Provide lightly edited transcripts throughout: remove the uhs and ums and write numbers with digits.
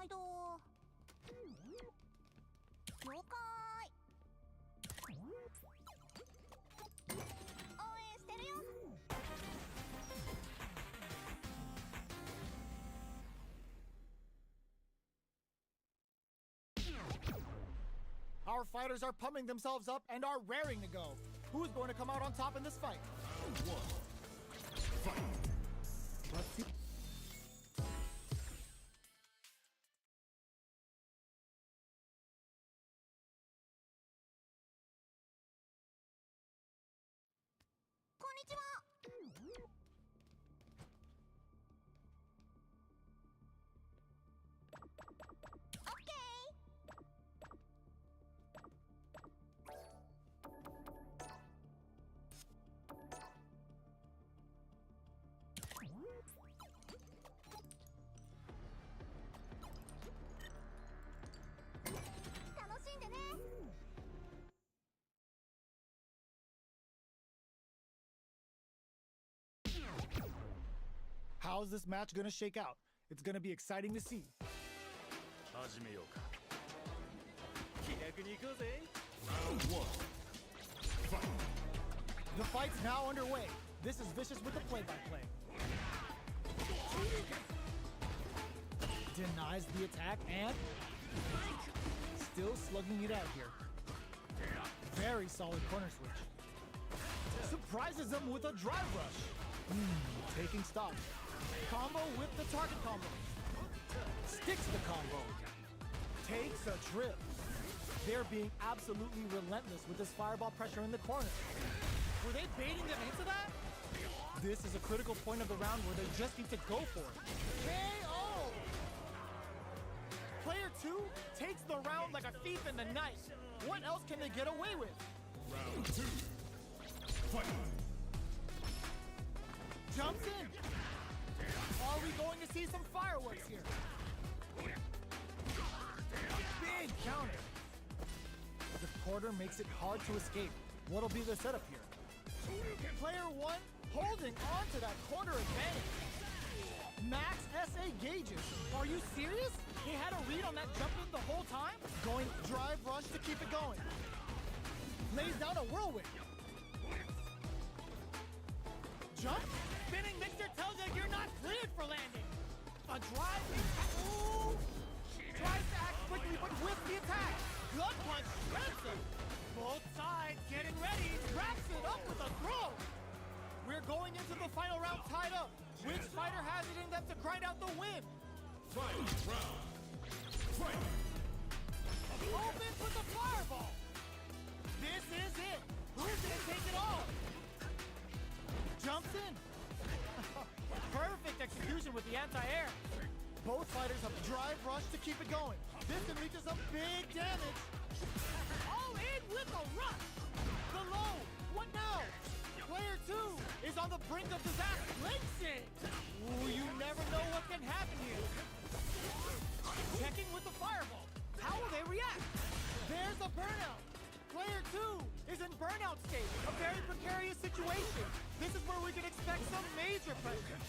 毎度。了解。応援してるよ。Our fighters are pumping themselves up and are raring to go. Who's going to come out on top in this fight? Fight. Let's see. Konnichiwa. Okay. 楽しんでね。How's this match going to shake out? It's going to be exciting to see. 始めようか。気楽に行こうぜ。 Round one. Fight. The fight's now underway. This is Vicious with the play-by-play. Denies the attack and still slugging it out here. Very solid corner switch. Surprises him with a drive rush. Taking stock. Combo with the target combo. Sticks the combo. Takes a trip. They're being absolutely relentless with this fireball pressure in the corner. Were they baiting them into that? This is a critical point of the round where they just need to go for it. KO! Player 2 takes the round like a thief in the night. What else can they get away with? Round 2. Fight. Jumps in. Are we going to see some fireworks here? Big counter. The quarter makes it hard to escape. What'll be the setup here? Player 1 holding on to that corner advantage. Max SA gauges. Are you serious? He had a read on that jump in the whole time? Going drive rush to keep it going. Lays down a whirlwind. Jump? Spinning mixer tells you you're not cleared for landing. A drive in. Ooh! Tries to act quickly, but with the attack. Gut punch shreds him. Both sides getting ready. Wraps it up with a throw. We're going into the final round tied up. Which fighter has it in them to grind out the win? Fight round. Fight. Opens with the fireball. This is it. Who's gonna take it all? Jumps in. Perfect execution with the anti-air. Both fighters have drive rush to keep it going. This can lead to some big damage. All in with a rush. The low. What now? Player 2 is on the brink of disaster. Links it. Ooh, you never know what can happen here. Checking with the fireball. How will they react? There's a burnout. Player 2 is in burnout state. A very precarious situation. This is where we can expect some major pressure.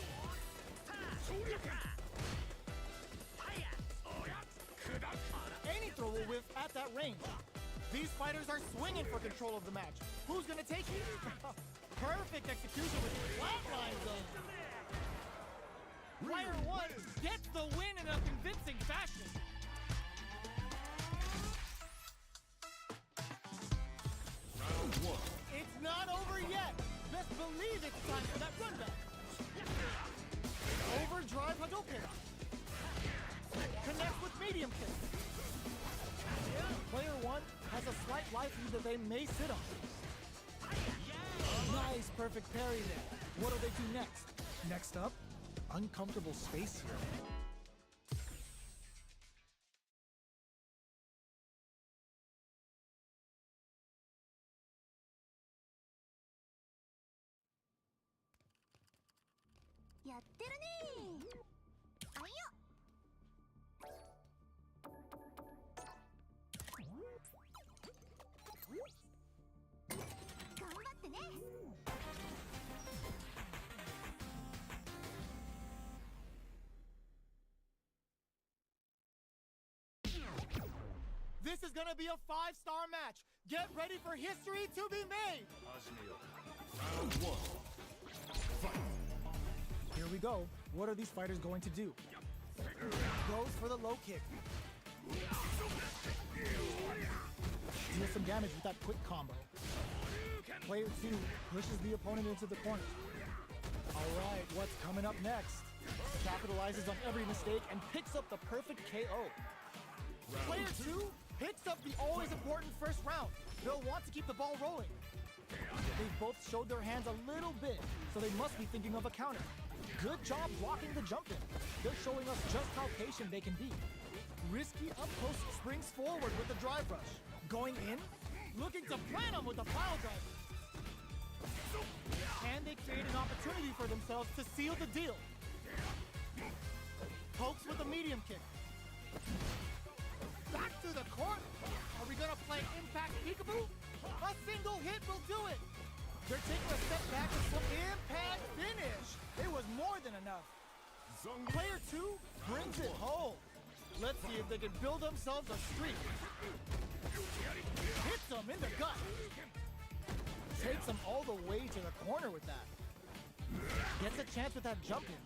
Any throw will whiff at that range. These fighters are swinging for control of the match. Who's gonna take it? Perfect execution with flatline zone. Player 1 gets the win in a convincing fashion. Round 1. It's not over yet. Best believe it's time for that runback. Overdrive Hadouken. Connects with medium kick. Player 1 has a slight life lead that they may sit on. Nice, perfect parry there. What'll they do next? Next up, uncomfortable space here. This is gonna be a 5-star match. Get ready for history to be made. 始めようか。Round 1. Here we go. What are these fighters going to do? Goes for the low kick. Deals some damage with that quick combo. Player 2 pushes the opponent into the corner. All right, what's coming up next? Capitalizes on every mistake and picks up the perfect KO. Player 2 picks up the always important first round. They'll want to keep the ball rolling. They've both showed their hands a little bit, so they must be thinking of a counter. Good job blocking the jump in. They're showing us just how patient they can be. Risky up close springs forward with the drive rush. Going in, looking to plant him with the pile driver. Can they create an opportunity for themselves to seal the deal? Pokes with a medium kick. Back to the corner. Are we gonna play impact peekaboo? A single hit will do it. They're taking a step back and some impact finish. It was more than enough. Player 2 brings it home. Let's see if they can build themselves a streak. Hits them in the gut. Takes them all the way to the corner with that. Gets a chance with that jump in.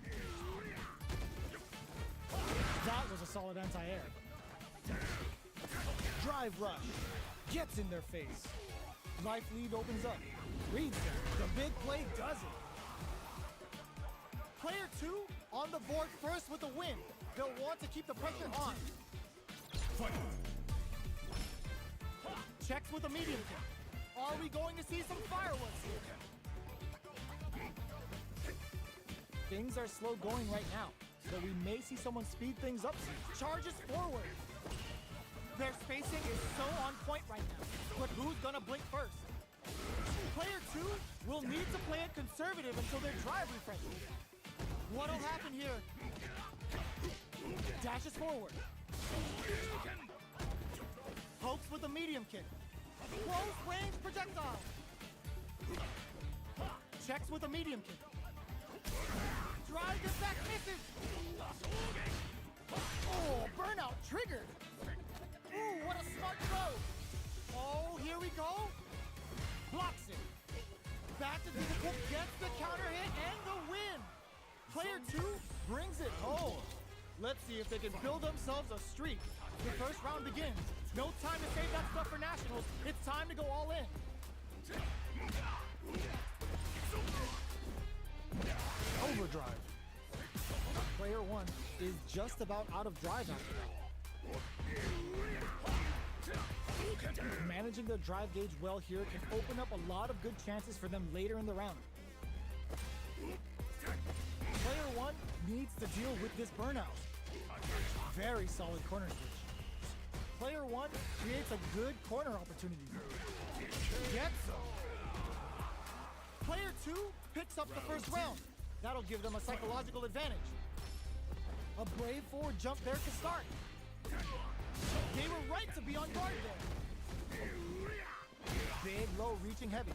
That was a solid anti-air. Drive rush. Gets in their face. Life lead opens up. Reads them. The big play does it. Player 2 on the board first with the win. They'll want to keep the pressure on. Checks with a medium kick. Are we going to see some fireworks here? Things are slow going right now, so we may see someone speed things up soon. Charges forward. Their spacing is so on point right now, but who's gonna blink first? Player 2 will need to play it conservative until their drive refreshes. What'll happen here? Dashes forward. Pokes with a medium kick. Close range projectile. Checks with a medium kick. Drive attack misses. Oh, burnout triggered. Ooh, what a smart throw. Oh, here we go. Blocks it. Back to difficult, gets the counter hit and the win. Player 2 brings it home. Let's see if they can build themselves a streak. The first round begins. No time to save that stuff for nationals. It's time to go all in. Overdrive. Player 1 is just about out of drive after that. Managing their drive gauge well here can open up a lot of good chances for them later in the round. Player 1 needs to deal with this burnout. Very solid corner switch. Player 1 creates a good corner opportunity. Gets him. Player 2 picks up the first round. That'll give them a psychological advantage. A brave forward jump there to start. They were right to be on guard there. Big low reaching heavy.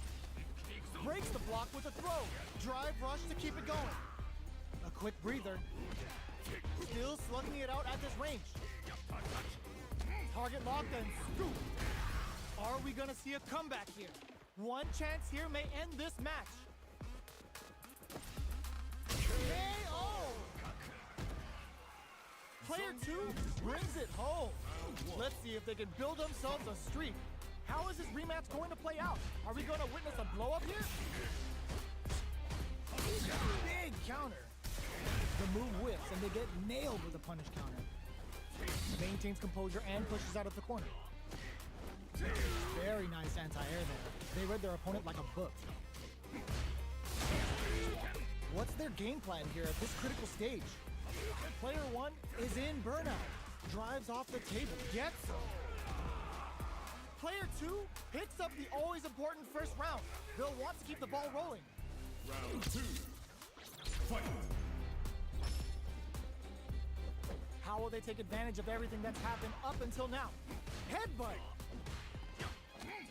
Breaks the block with a throw. Drive rush to keep it going. A quick breather. Still slugging it out at this range. Target locked and scoop. Are we gonna see a comeback here? One chance here may end this match. KO! Player 2 brings it home. Let's see if they can build themselves a streak. How is this rematch going to play out? Are we going to witness a blow-up here? Big counter. The move whips and they get nailed with a punish counter. Maintains composure and pushes out of the corner. Very nice anti-air there. They read their opponent like a book. What's their game plan here at this critical stage? Player 1 is in burnout. Drives off the table. Gets him. Player 2 picks up the always important first round. They'll want to keep the ball rolling. Round 2. Fight. How will they take advantage of everything that's happened up until now? Headbutt.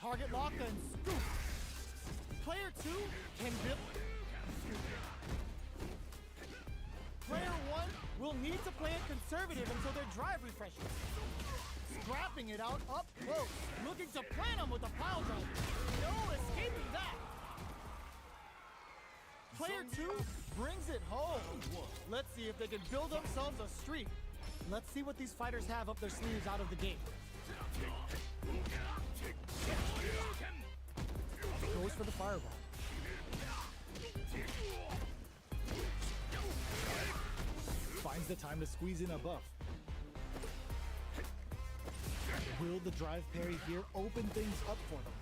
Target lock and scoop. Player 2 can build. Player 1 will need to play it conservative until their drive refreshes. Scrapping it out up close. Looking to plant him with a pile driver. No escaping that. Player 2 brings it home. Let's see if they can build themselves a streak. Let's see what these fighters have up their sleeves out of the gate. Goes for the fireball. Finds the time to squeeze in a buff. Will the drive parry here open things up for them?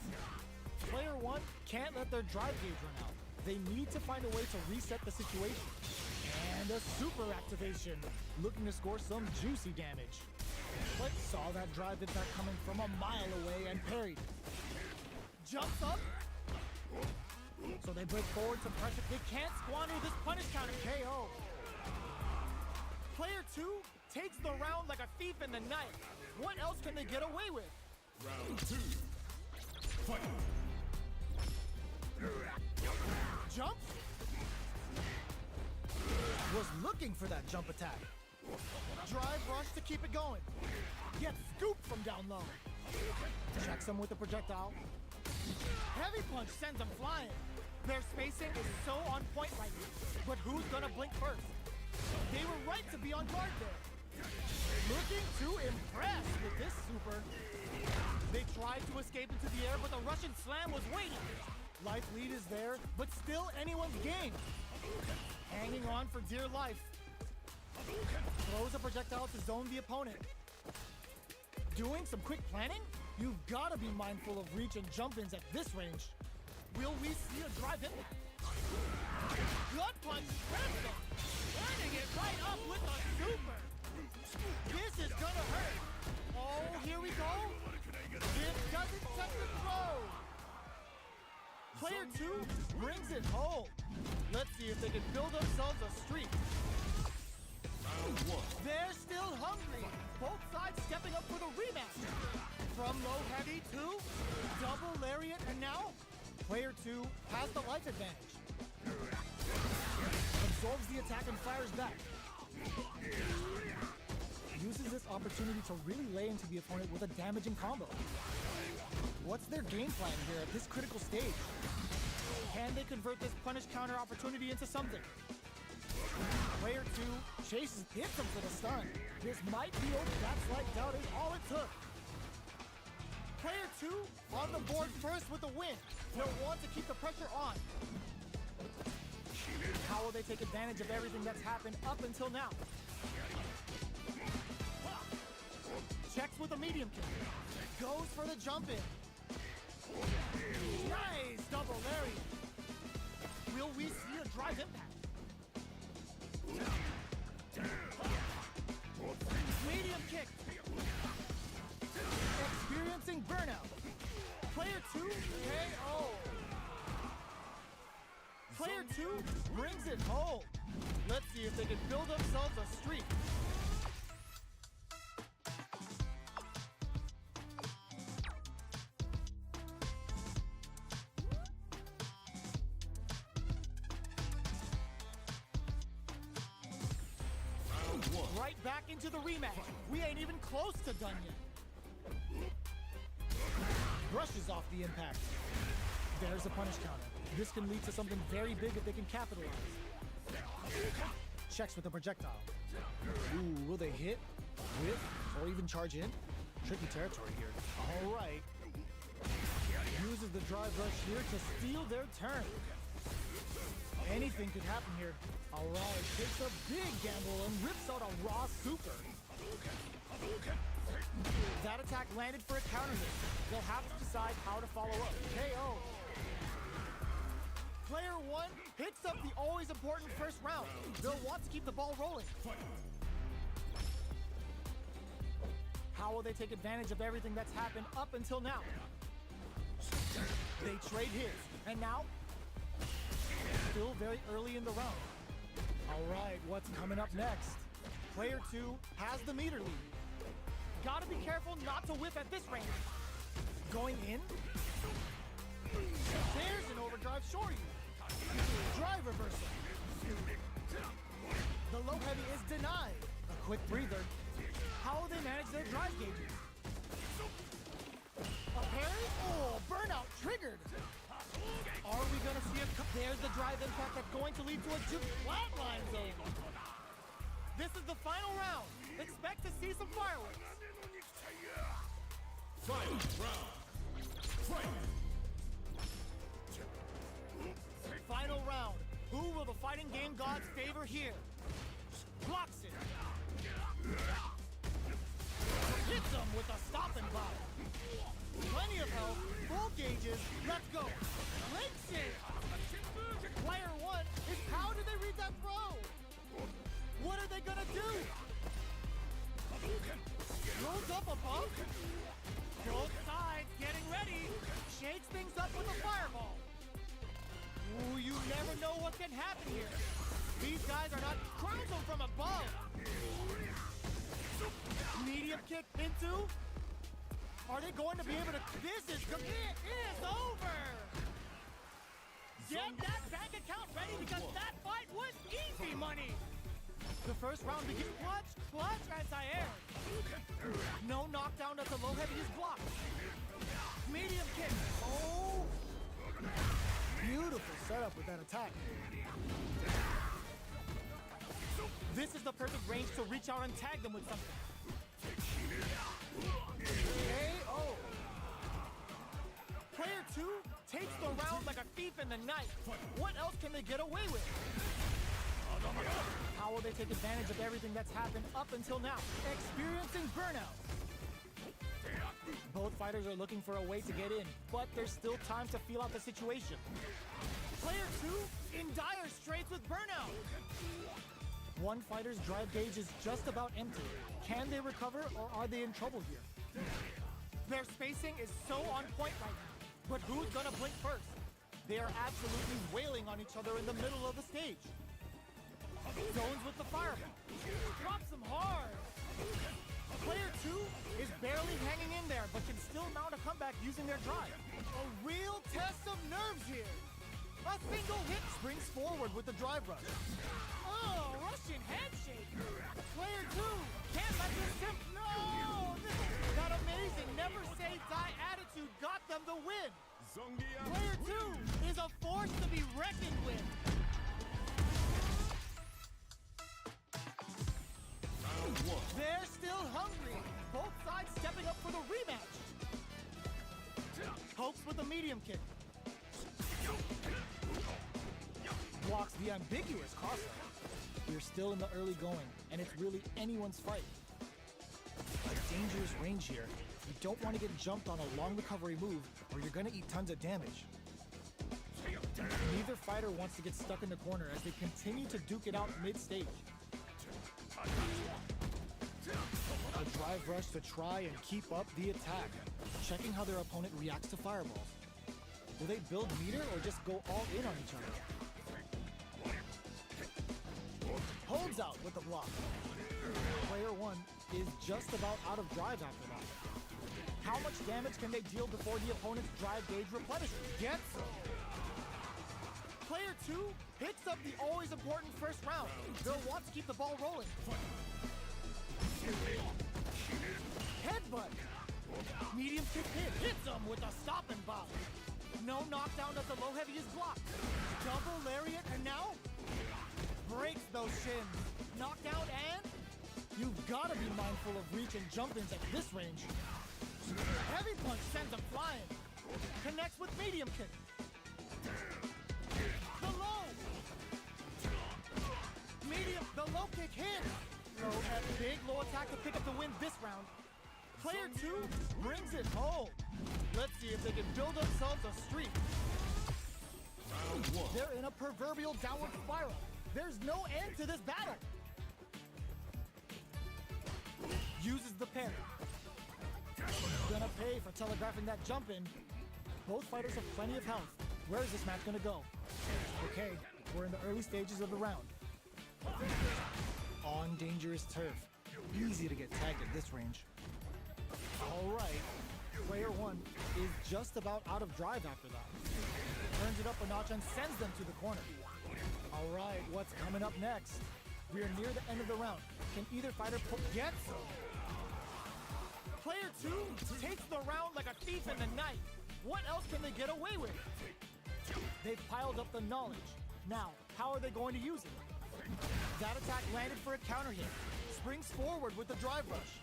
Player 1 can't let their drive gauge run out. They need to find a way to reset the situation. And a super activation, looking to score some juicy damage. But saw that drive impact coming from a mile away and parried. Jumps up. So they break forward some pressure. They can't squander this punish counter. KO. Player 2 takes the round like a thief in the night. What else can they get away with? Round 2. Fight. Jumps. Was looking for that jump attack. Drive rush to keep it going. Gets scooped from down low. Checks him with a projectile. Heavy punch sends him flying. Their spacing is so on point right now. But who's gonna blink first? They were right to be on guard there. Looking to impress with this super. They tried to escape into the air, but the Russian slam was waiting. Life lead is there, but still anyone's game. Hanging on for dear life. Throws a projectile to zone the opponent. Doing some quick planning? You've got to be mindful of reach and jump-ins at this range. Will we see a drive impact? Gut punch spreads them. Turning it right up with a super. This is gonna hurt. Oh, here we go. It doesn't touch the throw. Player 2 brings it home. Let's see if they can build themselves a streak. They're still hungry. Both sides stepping up for the rematch. From low heavy to double lariat, and now player 2 has the life advantage. Absorbs the attack and fires back. Uses this opportunity to really lay into the opponent with a damaging combo. What's their game plan here at this critical stage? Can they convert this punish counter opportunity into something? Player 2 chases, hits him for the stun. This might be over. That slight doubt is all it took. Player 2 on the board first with the win. They'll want to keep the pressure on. How will they take advantage of everything that's happened up until now? Checks with a medium kick. Goes for the jump in. Nice double lariat. Will we see a drive impact? Medium kick. Experiencing burnout. Player 2 KO. Player 2 brings it home. Let's see if they can build themselves a streak. Right back into the rematch. We ain't even close to done yet. Brushes off the impact. There's a punish counter. This can lead to something very big if they can capitalize. Checks with a projectile. Ooh, will they hit, whip, or even charge in? Tricky territory here. All right. Uses the drive rush here to steal their turn. Anything could happen here. All right, takes a big gamble and rips out a raw super. That attack landed for a counter hit. They'll have to decide how to follow up. KO. Player 1 picks up the always important first round. They'll want to keep the ball rolling. How will they take advantage of everything that's happened up until now? They trade hits, and now, still very early in the round. All right, what's coming up next? Player 2 has the meter lead. Gotta be careful not to whip at this range. Going in. There's an overdrive shorty. Drive reversal. The low heavy is denied. A quick breather. How will they manage their drive gauges? A parry? Oh, burnout triggered. Are we gonna see a... There's the drive impact that's going to lead to a flatline zone. This is the final round. Expect to see some fireworks. Final round. Fight! Final round. Who will the fighting game gods favor here? Blocks it. Hits him with a stopping block. Plenty of health, full gauges, let's go. Links it. Player one is how did they read that throw? What are they gonna do? Rolls up above. Both sides getting ready. Shakes things up with a fireball. Ooh, you never know what can happen here. These guys are not crowns them from above. Medium kick into. Are they going to be able to? This is over. Get that bank account ready because that fight was easy money. The first round begins. Clutch anti-air. No knockdown as the low heavy is blocked. Medium kick. Oh. Beautiful setup with that attack. This is the perfect range to reach out and tag them with something. KO. Player two takes the round like a thief in the night. What else can they get away with? How will they take advantage of everything that's happened up until now? Experiencing burnout. Both fighters are looking for a way to get in, but there's still time to feel out the situation. Player two in dire straits with burnout. One fighter's drive gauge is just about empty. Can they recover or are they in trouble here? Their spacing is so on point right now, but who's gonna blink first? They are absolutely wailing on each other in the middle of the stage. Zones with the fireball. Drops them hard. Player two is barely hanging in there, but can still mount a comeback using their drive. A real test of nerves here. A single hit springs forward with the drive rush. Oh, Russian handshake. Player two can't let this simp. No! That amazing never say die attitude got them the win. Player two is a force to be reckoned with. They're still hungry. Both sides stepping up for the rematch. Hopes with a medium kick. Blocks the ambiguous cross. We're still in the early going, and it's really anyone's fight. A dangerous range here. You don't want to get jumped on a long recovery move, or you're gonna eat tons of damage. Neither fighter wants to get stuck in the corner as they continue to duke it out mid-stage. A drive rush to try and keep up the attack, checking how their opponent reacts to fireballs. Will they build meter or just go all in on each other? Holds out with the block. Player one is just about out of drive after that. How much damage can they deal before the opponent's drive gauge replenishes? Gets some. Player two picks up the always important first round. They'll want to keep the ball rolling. Headbutt. Medium kick hit. Hits him with a stopping bomb. No knockdown as the low heavy is blocked. Double lariat and now breaks those shins. Knockdown and you've got to be mindful of reach and jump-ins at this range. Heavy punch sends him flying. Connects with medium kick. The low. Medium. The low kick hits. Low at big low attack to pick up the win this round. Player two brings it home. Let's see if they can build themselves a streak. They're in a proverbial downward spiral. There's no end to this battle. Uses the parry. Gonna pay for telegraphing that jump in. Both fighters have plenty of health. Where is this match gonna go? Okay, we're in the early stages of the round. On dangerous turf. Easy to get tagged at this range. All right, player one is just about out of drive after that. Turns it up a notch and sends them to the corner. All right, what's coming up next? We are near the end of the round. Can either fighter get some? Player 2 takes the round like a thief in the night. What else can they get away with? They've piled up the knowledge. Now, how are they going to use it? That attack landed for a counter hit. Springs forward with the drive rush.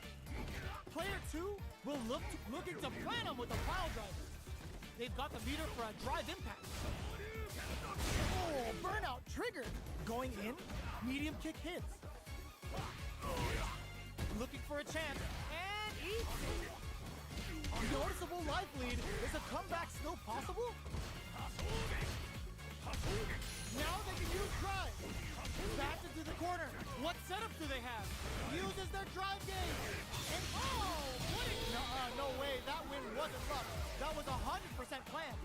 Player 2 will looking to plan them with a pile driver. They've got the meter for a drive impact. Oh, burnout triggered. Going in, medium kick hits. Looking for a chance, and eats it. Noticeable life lead. Is a comeback still possible? Now they can use drive. Back into the corner. What setup do they have? Uses their drive gauge. And what no way. That win wasn't luck. That was 100% planned.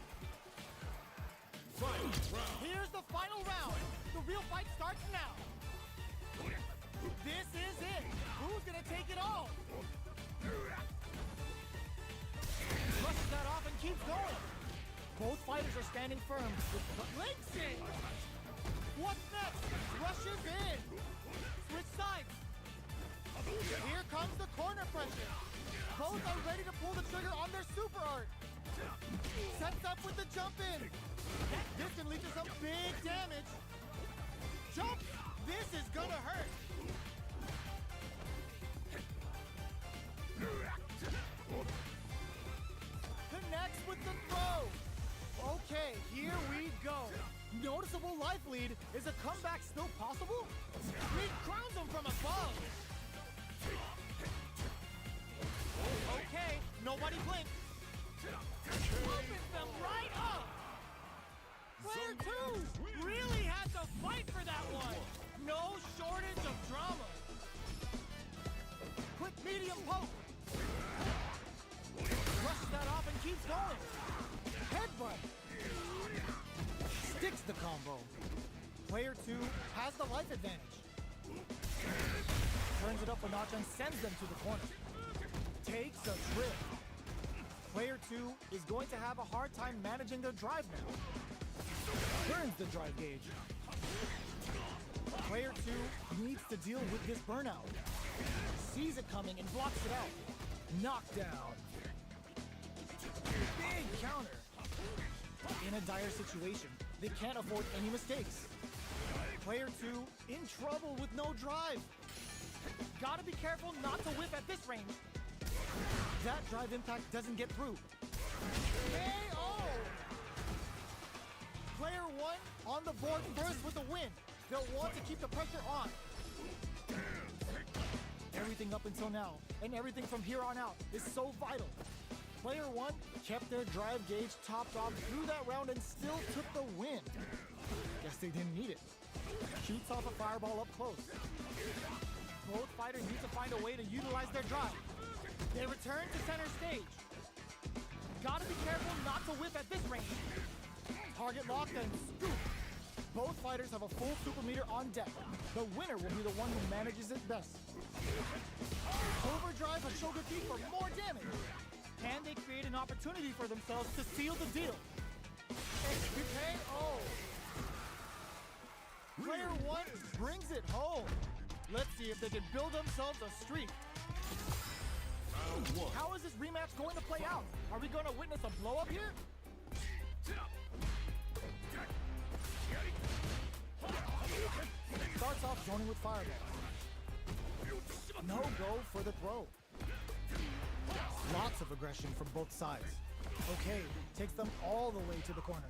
Here's the final round. The real fight starts now. This is it. Who's gonna take it all? Brushes that off and keeps going. Both fighters are standing firm with the leg sing. What's next? Rushes in. Switch sides. Here comes the corner pressure. Both are ready to pull the trigger on their super art. Sets up with the jump in. This can lead to some big damage. Jump! This is gonna hurt. Connects with the throw. Okay, here we go. Noticeable life lead. Is a comeback still possible? He crowns him from above. Okay, nobody blink. Opens them right up. Player 2 really had to fight for that one. No shortage of drama. Quick medium poke. Brushes that off and keeps going. Headbutt. Sticks the combo. Player 2 has the life advantage. Turns it up a notch and sends them to the corner. Takes a trip. Player 2 is going to have a hard time managing their drive now. Burns the drive gauge. Player 2 needs to deal with this burnout. Sees it coming and blocks it out. Knockdown. Big counter. In a dire situation, they can't afford any mistakes. Player 2 in trouble with no drive. Gotta be careful not to whip at this range. That drive impact doesn't get through. KO! Player 1 on the board first with the win. They'll want to keep the pressure on. Everything up until now, and everything from here on out, is so vital. Player 1 kept their drive gauge topped off through that round and still took the win. Guess they didn't need it. Shoots off a fireball up close. Both fighters need to find a way to utilize their drive. They return to center stage. Gotta be careful not to whip at this range. Target locked and scoop. Both fighters have a full super meter on deck. The winner will be the one who manages it best. Overdrive a Shogakukan for more damage. Can they create an opportunity for themselves to seal the deal? KO. Player 1 brings it home. Let's see if they can build themselves a streak. How is this rematch going to play out? Are we going to witness a blow-up here? Starts off zoning with fireball. No go for the throw. Lots of aggression from both sides. Okay, takes them all the way to the corner.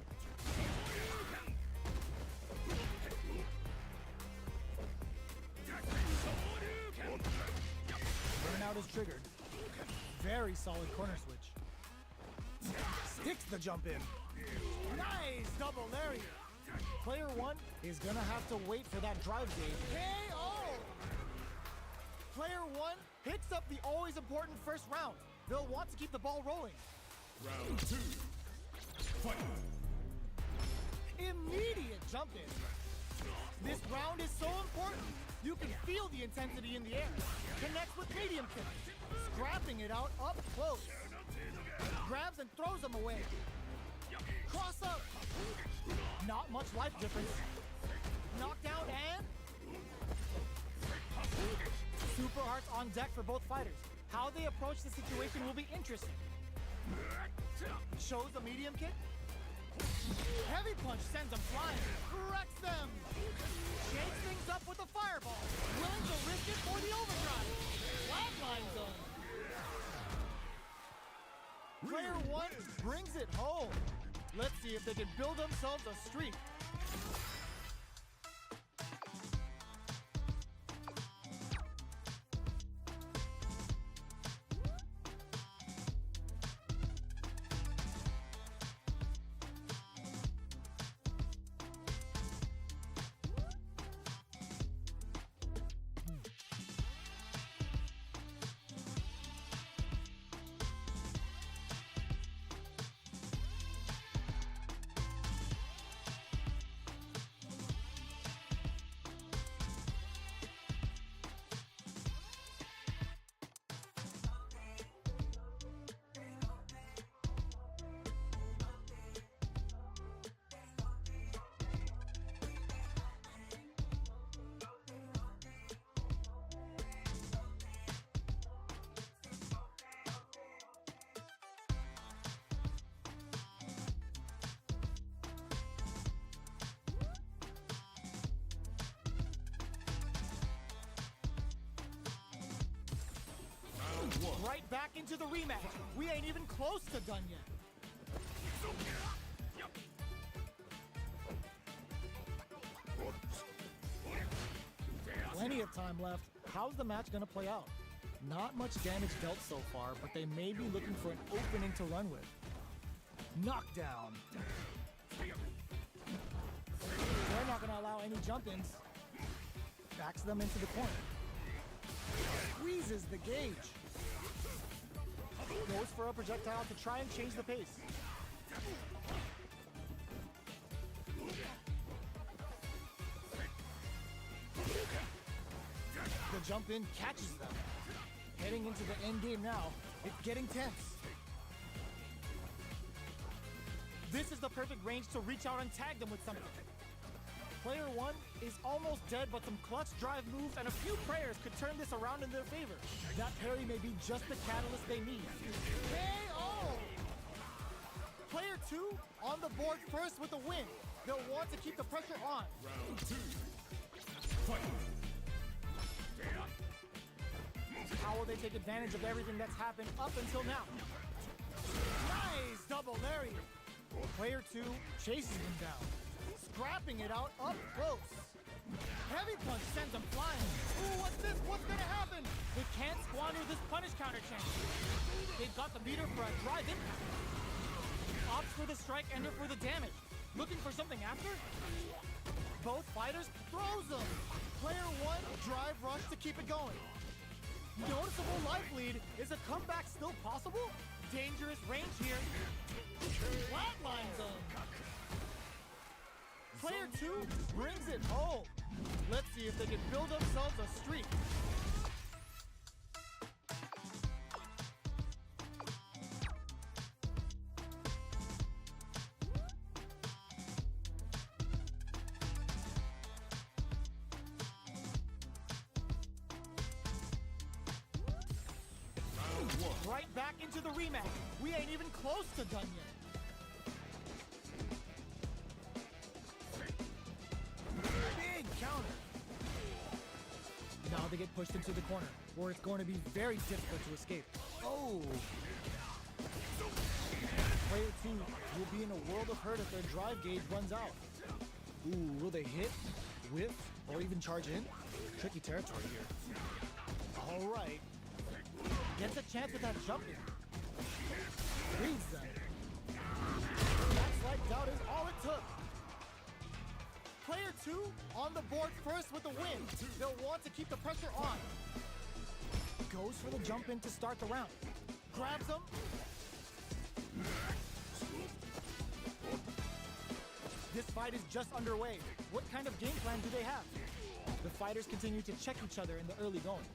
Burnout is triggered. Very solid corner switch. Sticks the jump in. Nice double lariat. Player 1 is gonna have to wait for that drive gauge. KO! Player 1 picks up the always important first round. They'll want to keep the ball rolling. Round 2. Fight. Immediate jump in. This round is so important. You can feel the intensity in the air. Connects with medium kick. Scrapping it out up close. Grabs and throws them away. Cross up. Not much life difference. Knockdown and... Super hearts on deck for both fighters. How they approach the situation will be interesting. Shows a medium kick. Heavy punch sends them flying. Wrecks them. Shakes things up with a fireball. Willing to risk it for the overdrive. Flatline zone. Player 1 brings it home. Let's see if they can build themselves a streak. Right back into the rematch. We ain't even close to done yet. Plenty of time left. How's the match gonna play out? Not much damage dealt so far, but they may be looking for an opening to run with. Knockdown. They're not gonna allow any jump-ins. Backs them into the corner. Squeezes the gauge. Goes for a projectile to try and change the pace. The jump in catches them. Heading into the end game now, it's getting tense. This is the perfect range to reach out and tag them with something. Player 1 is almost dead, but some clutch drive moves and a few prayers could turn this around in their favor. That parry may be just the catalyst they need. KO! Player 2 on the board first with the win. They'll want to keep the pressure on. Round 2. Fight. How will they take advantage of everything that's happened up until now? Nice double lariat. Player 2 chases them down. Scrapping it out up close. Heavy punch sends them flying. Ooh, what's this? What's gonna happen? They can't squander this punish counter chance. They've got the meter for a drive impact. Opts for the strike ender for the damage. Looking for something after? Both fighters throws them. Player 1 drive rush to keep it going. Noticeable life lead. Is a comeback still possible? Dangerous range here. Flatline zone. Player 2 brings it home. Let's see if they can build themselves a streak. Right back into the rematch. We ain't even close to done yet. Big counter. Now they get pushed into the corner, where it's going to be very difficult to escape. Oh! Player 2 will be in a world of hurt if their drive gauge runs out. Ooh, will they hit, whiff, or even charge in? Tricky territory here. All right. Gets a chance at that jump in. Reads them. That slight doubt is all it took. Player 2 on the board first with the win. They'll want to keep the pressure on. Goes for the jump in to start the round. Grabs them. This fight is just underway. What kind of game plan do they have? The fighters continue to check each other in the early going.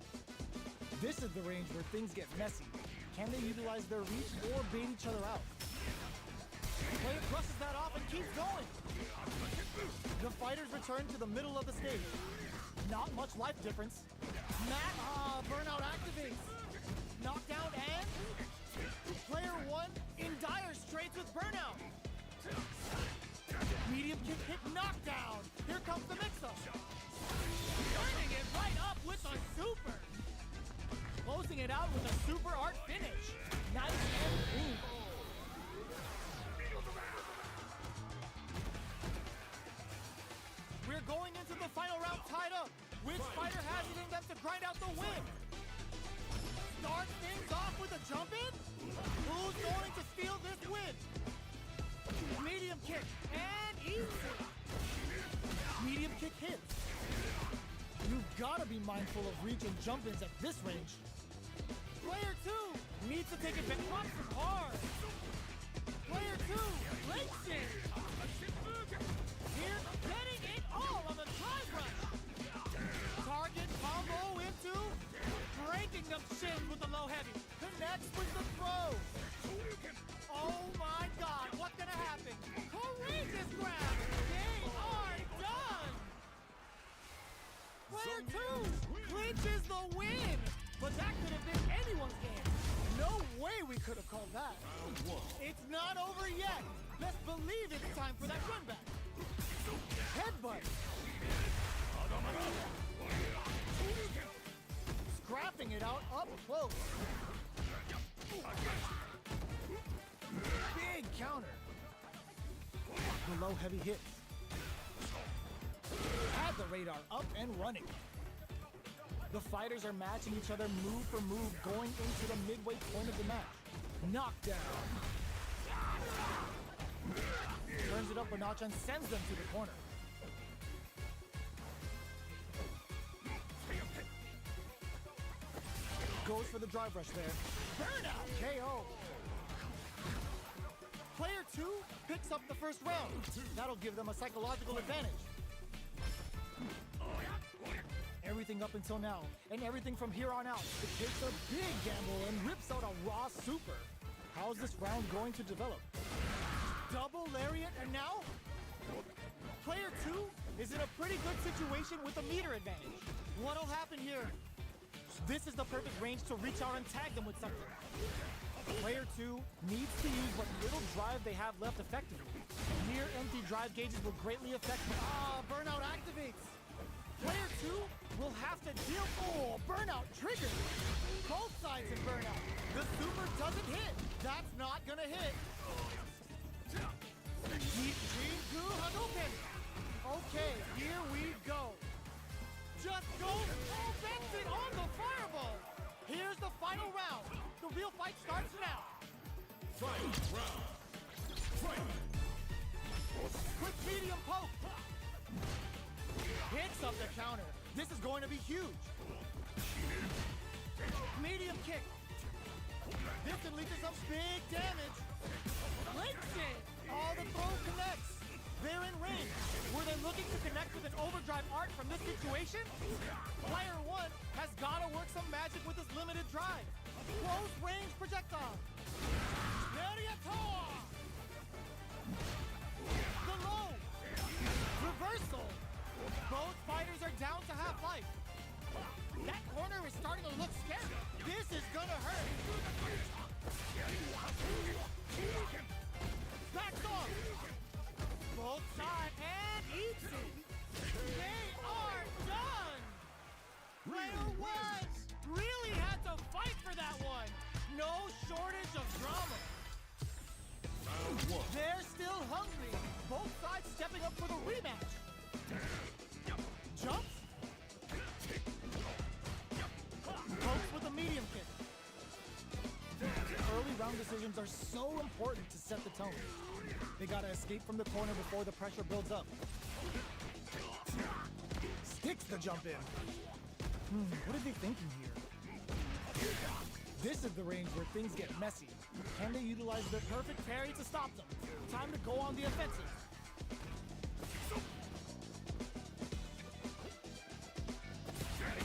This is the range where things get messy. Can they utilize their reach or bait each other out? The player brushes that off and keeps going. The fighters return to the middle of the stage. Not much life difference. Burnout activates. knockdown, and player one in dire straits with burnout. Medium kick hit knockdown. Here comes the mix-up. Turning it right up with a super. Closing it out with a super art finish. Nice and clean. We're going into the final round tied up. Which fighter has it in them to grind out the win? Start things off with a jump in? Who's going to steal this win? Medium kick and easy. Medium kick hits. You've got to be mindful of reach and jump-ins at this range. Player two needs to take advantage. Punch him hard. Player two links it. Here, getting it all on the drive rush. Target combo into breaking them shins with the low heavy. Connects with the throw. Oh my God, what's gonna happen? Courageous grab. They are done. Player two clinches the win. But that could have been anyone's game. No way we could have called that. It's not over yet. Let's believe it's time for that run back. Headbutt. Scrapping it out up close. Big counter. The low heavy hits. Had the radar up and running. The fighters are matching each other move for move going into the midway point of the match. Knockdown. Turns it up a notch and sends them to the corner. Goes for the drive rush there. Burnout KO. Player two picks up the first round. That'll give them a psychological advantage. Everything up until now, and everything from here on out, it takes a big gamble and rips out a raw super. How's this round going to develop? Double lariat, and now? Player two is in a pretty good situation with a meter advantage. What'll happen here? This is the perfect range to reach out and tag them with something. Player two needs to use what little drive they have left effectively. Near empty drive gauges will greatly affect them. Burnout activates. Player two will have to deal. Oh, burnout triggered. Both sides in burnout. The super doesn't hit. That's not gonna hit. Deep Dream 2 Hadouken. Okay, here we go. Just go. Oh, bends it on the fireball. Here's the final round. The real fight starts now. Fight round. Fight. Quick medium poke. Hits up the counter. This is going to be huge. Medium kick. This can lead to some big damage. Links it. All the throw connects. They're in range. Were they looking to connect with an overdrive art from this situation? Player one has got to work some magic with his limited drive. Close range projectile. Lariator. The low. Reversal. Both fighters are down to half life. That corner is starting to look scary. This is gonna hurt. Backs off. Both side and eats it. They are done. Player one really had to fight for that one. No shortage of drama. Round one. They're still hungry. Both sides stepping up for the rematch. Jumps. Pokes with a medium kick. Early round decisions are so important to set the tone. They gotta escape from the corner before the pressure builds up. Sticks the jump in. What are they thinking here? This is the range where things get messy. Can they utilize their perfect parry to stop them? Time to go on the offensive.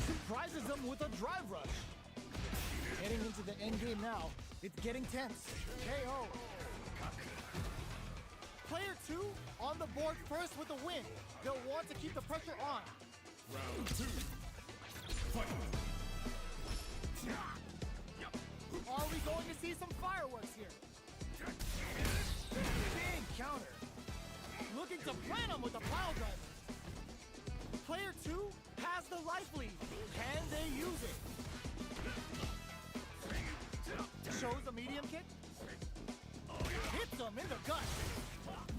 Surprises them with a drive rush. Heading into the end game now. It's getting tense. KO. Player two on the board first with a win. They'll want to keep the pressure on. Round two. Fight. some fireworks here. Big counter. Looking to plant him with the pile driver. Player 2 has the life lead. Can they use it? Shows a medium kick. Hits him in the gut.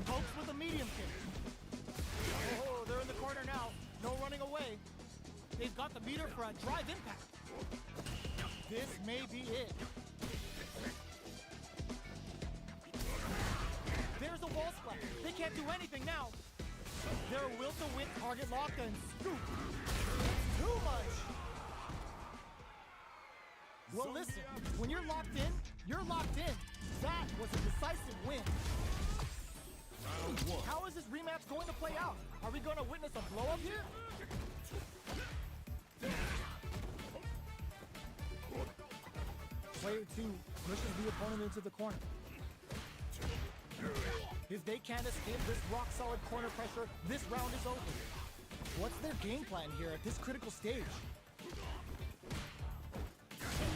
Pokes with a medium kick. Oh, they're in the corner now. No running away. They've got the meter for a drive impact. This may be it. There's a wall splash. They can't do anything now. Their will to win target locked and scoop. It's too much. Well, listen, when you're locked in, you're locked in. That was a decisive win. How is this rematch going to play out? Are we going to witness a blow-up here? Player 2 pushes the opponent into the corner. If they can't escape this rock-solid corner pressure, this round is over. What's their game plan here at this critical stage?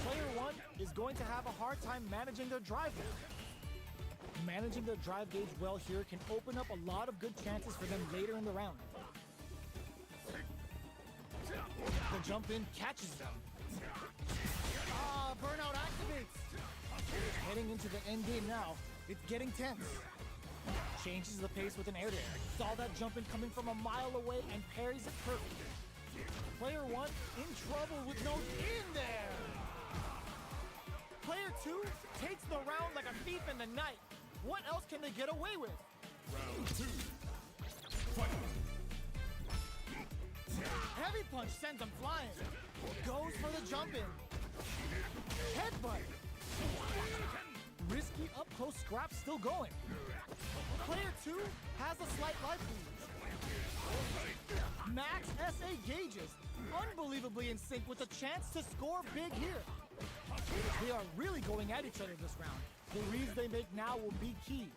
Player 1 is going to have a hard time managing their drive gauge. Managing their drive gauge well here can open up a lot of good chances for them later in the round. The jump in catches them. Burnout activates. Heading into the end game now. It's getting tense. Changes the pace with an air dare. Saw that jump in coming from a mile away and parries it perfectly. Player 1 in trouble with no in there. Player 2 takes the round like a thief in the night. What else can they get away with? Round 2. Fight. Heavy punch sends him flying. Goes for the jump in. Headbutt. Risky up-close scrap still going. Player 2 has a slight life lead. Max SA gauges, unbelievably in sync with a chance to score big here. They are really going at each other this round. The reads they make now will be key.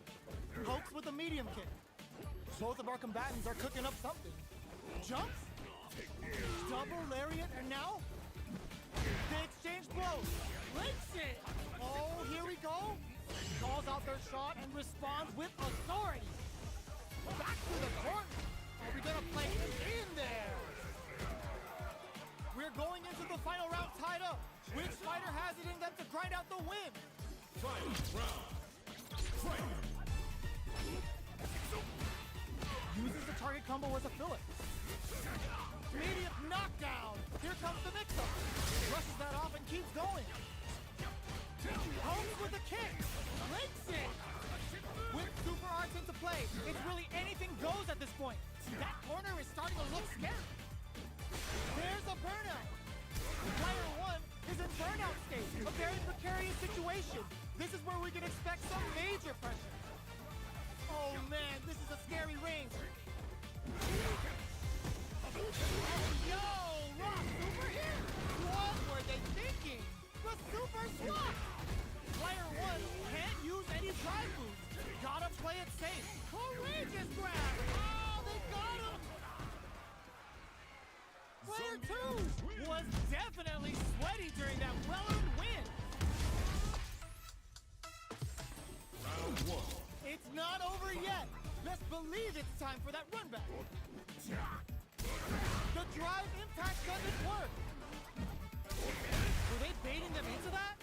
Pokes with a medium kick. Both of our combatants are cooking up something. Jumps. Double lariat, and now they exchange blows. Links it. Oh, here we go. Calls out their shot and responds with authority. Back to the corner. Are we gonna play in there? We're going into the final round tied up. Which fighter has it in them to grind out the win? Final round. Fight. Uses the target combo as a filler. Immediate knockdown. Here comes the mix-up. Brushes that off and keeps going. Holmes with a kick. Links it. With super arts into play, it's really anything goes at this point. That corner is starting to look scary. There's a burnout. Player 1 is in burnout state. A very precarious situation. This is where we can expect some major pressure. Oh man, this is a scary ring. Yo, Rock Super here. What were they thinking? The super swap. Player 1 can't use any drive moves. Gotta play it safe. Courageous grab. Oh, they got him. Player 2 was definitely sweaty during that well-earned win. Round 1. It's not over yet. Best believe it's time for that run back. The drive impact doesn't work. Were they baiting them into that?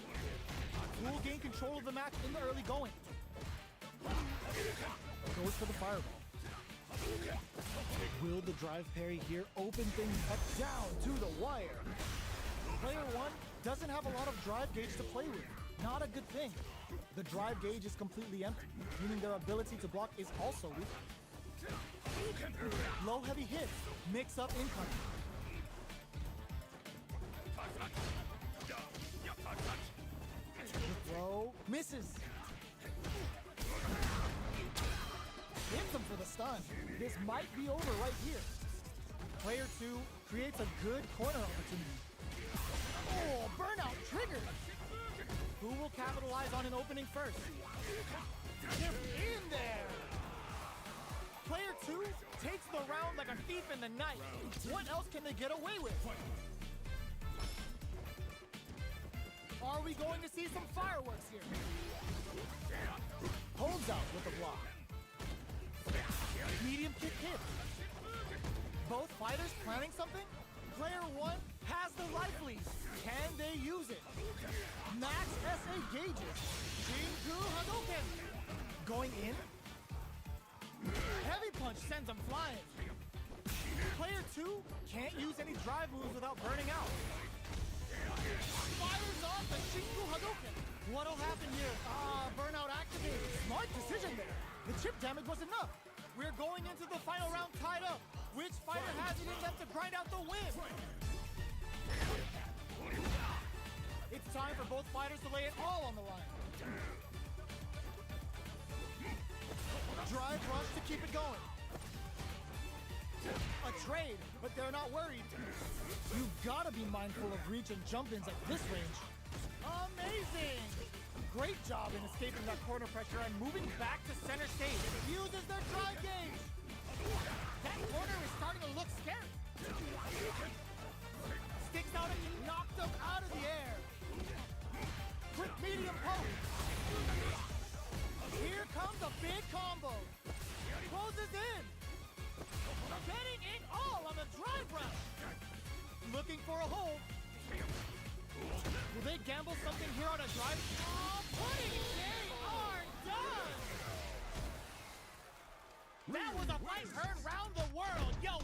Will gain control of the match in the early going. Goes for the fireball. Will the drive parry here open things up down to the wire? Player 1 doesn't have a lot of drive gauge to play with. Not a good thing. The drive gauge is completely empty, meaning their ability to block is also weak. Low heavy hits, mix up incoming. The throw misses. Hits him for the stun. This might be over right here. Player 2 creates a good corner opportunity. Oh, burnout triggered. Who will capitalize on an opening first? They're in there. Player 2 takes the round like a thief in the night. What else can they get away with? Are we we going to see some fireworks here? Holds out with the block. Medium kick hit. Both fighters planning something? Player 1 has the life lead. Can they use it? Max SA gauges. Jingu Hadouken. Going in? Heavy punch sends him flying. Player 2 can't use any drive moves without burning out. Fires off the Jingu Hadouken. What'll happen here? Burnout activated. Smart decision there. The chip damage was enough. We're going into the final round tied up. Which fighter has it in them to grind out the win? It's time for both fighters to lay it all on the line. Drive rush to keep it going. A trade, but they're not worried. You've got to be mindful of reach and jump-ins at this range. Amazing! Great job in escaping that corner pressure and moving back to center stage. Uses their drive gauge. That corner is starting to look scary. Sticks out and knocked him out of the air. Quick medium poke. Here comes a big combo. Closes in. Getting it all on the drive rush. Looking for a hold. Will they gamble something here on a drive? Oh, putting they are done! That was a fight heard round the world. Yo,